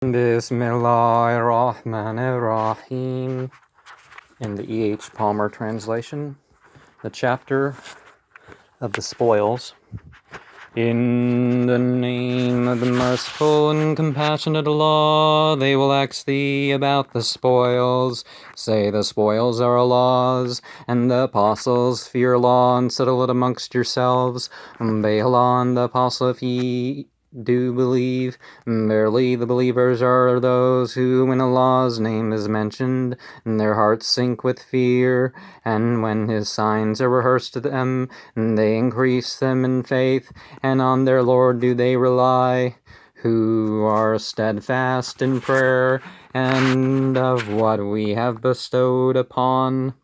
Bismillahirrahmanirrahim. In the E.H. Palmer translation, the chapter of the spoils. In the name of the merciful and compassionate Allah, they will ask thee about the spoils. Say the spoils are Allah's, and the apostles fear Allah and settle it amongst yourselves. Obey Allah and the apostle if ye do believe. Verily the believers are those who, when Allah's name is mentioned, their hearts sink with fear, and when His signs are rehearsed to them, they increase them in faith, and on their Lord do they rely, who are steadfast in prayer, and of what we have bestowed upon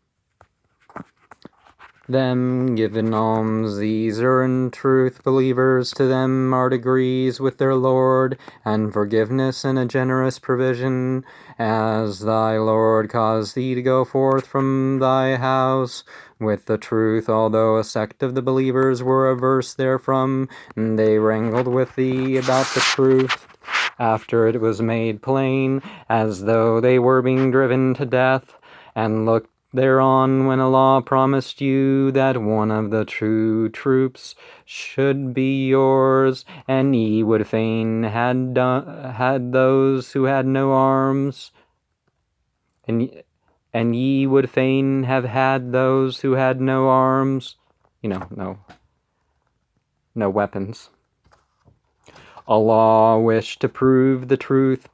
them given alms. These are in truth believers. To them are degrees with their Lord, and forgiveness and a generous provision, as thy Lord caused thee to go forth from thy house with the truth, although a sect of the believers were averse therefrom, and they wrangled with thee about the truth after it was made plain, as though they were being driven to death, and looked thereon when Allah promised you that one of the true troops should be yours, and ye would fain had those who had no arms, and ye would fain have had those who had no arms, no weapons. Allah wished to prove the truth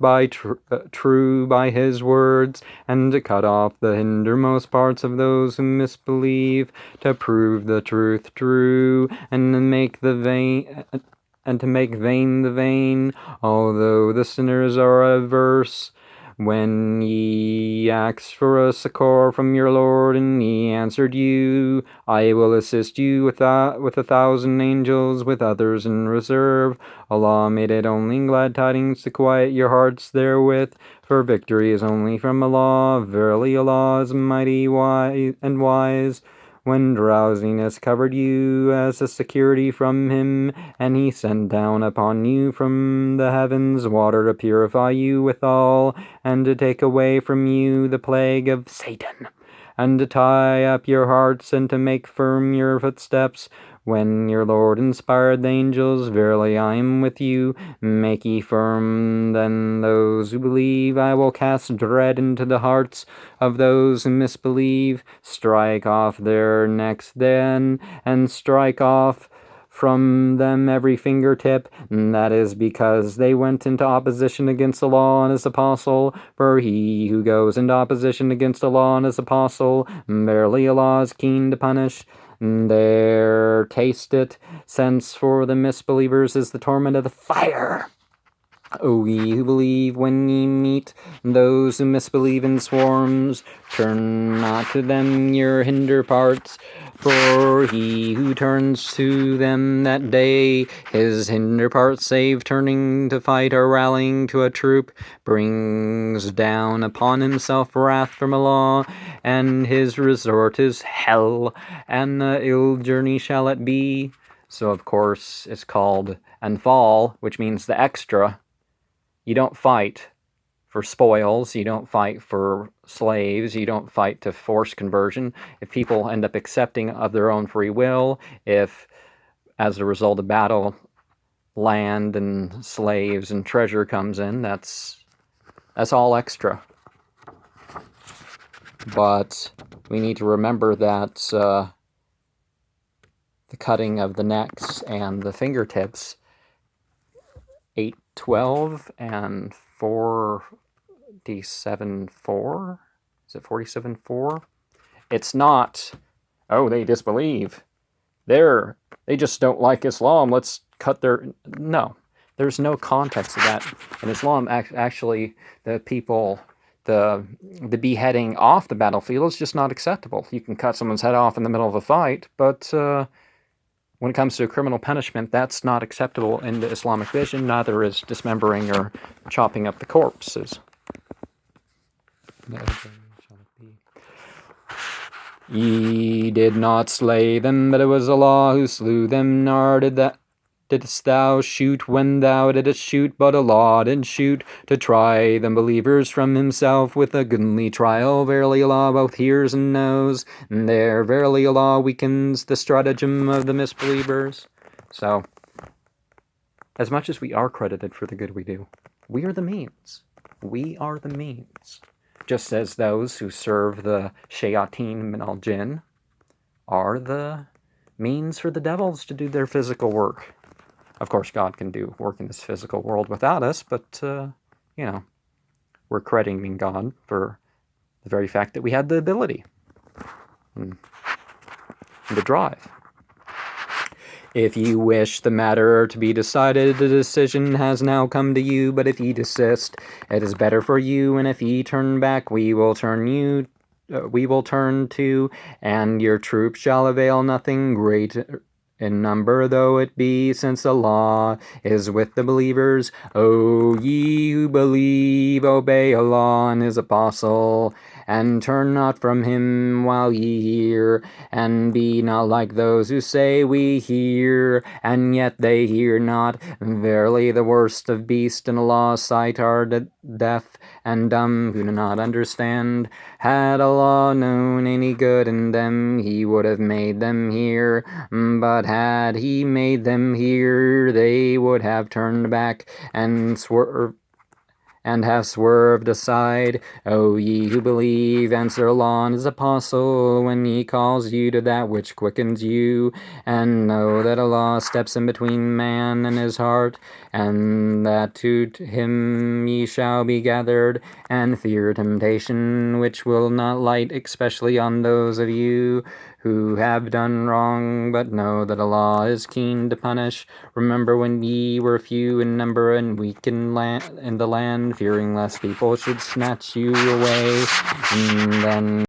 true by His words, and to cut off the hindermost parts of those who misbelieve, to prove the truth true, and to make vain the vain, although the sinners are averse. When ye asked for a succor from your Lord, and He answered you, I will assist you with 1,000 angels, with others in reserve. Allah made it only glad tidings to quiet your hearts therewith, for victory is only from Allah. Verily Allah is mighty and wise. When drowsiness covered you as a security from Him, and He sent down upon you from the heavens water to purify you withal, and to take away from you the plague of Satan, and to tie up your hearts, and to make firm your footsteps, when your Lord inspired the angels, verily I am with you. Make ye firm then those who believe. I will cast dread into the hearts of those who misbelieve. Strike off their necks then, and strike off from them every fingertip, and that is because they went into opposition against the law and His apostle. For he who goes into opposition against the law and His apostle, verily Allah is keen to punish. There taste it, since for the misbelievers is the torment of the fire. O ye who believe, when ye meet those who misbelieve in swarms, turn not to them your hinder parts, for he who turns to them that day, his hinder parts, save turning to fight or rallying to a troop, brings down upon himself wrath from Allah, and his resort is hell, and a ill journey shall it be. So of course it's called Anfal, which means the extra. You don't fight for spoils, you don't fight for slaves, you don't fight to force conversion. If people end up accepting of their own free will, if as a result of battle, land and slaves and treasure comes in, that's all extra. But we need to remember that the cutting of the necks and the fingertips, 8:12 and 47:4? Is it 47:4? It's not, oh, they disbelieve. They just don't like Islam. Let's cut their... No, there's no context of that. In Islam, actually, the beheading off the battlefield is just not acceptable. You can cut someone's head off in the middle of a fight, but when it comes to criminal punishment, that's not acceptable in the Islamic vision. Neither is dismembering or chopping up the corpses. Ye did not slay them, but it was Allah who slew them, nor did didst thou shoot when thou didst shoot? But Allah did shoot to try the believers from himself with a goodly trial. Verily Allah both hears and knows, and there verily Allah weakens the stratagem of the misbelievers. So, as much as we are credited for the good we do, we are the means. We are the means. Just as those who serve the shayateen min al-jinn are the means for the devils to do their physical work. Of course, God can do work in this physical world without us, but, we're crediting God for the very fact that we had the ability and the drive. If you wish the matter to be decided, the decision has now come to you, but if ye desist, it is better for you, and if ye turn back, we will turn to, and your troops shall avail nothing. Great in number though it be, since Allah is with the believers. O ye who believe, obey Allah and his apostle, and turn not from him while ye hear, and be not like those who say, we hear, and yet they hear not. Verily the worst of beasts in Allah's sight are deaf and dumb, who do not understand. Had Allah known any good in them, he would have made them hear, but had he made them hear, they would have turned back and have swerved aside. O ye who believe, answer Allah and his apostle when he calls you to that which quickens you, and know that Allah steps in between man and his heart, and that to him ye shall be gathered, and fear temptation which will not light, especially on those of you who have done wrong, but know that Allah is keen to punish. Remember when ye were few in number and weak in the land, fearing lest people should snatch you away, and then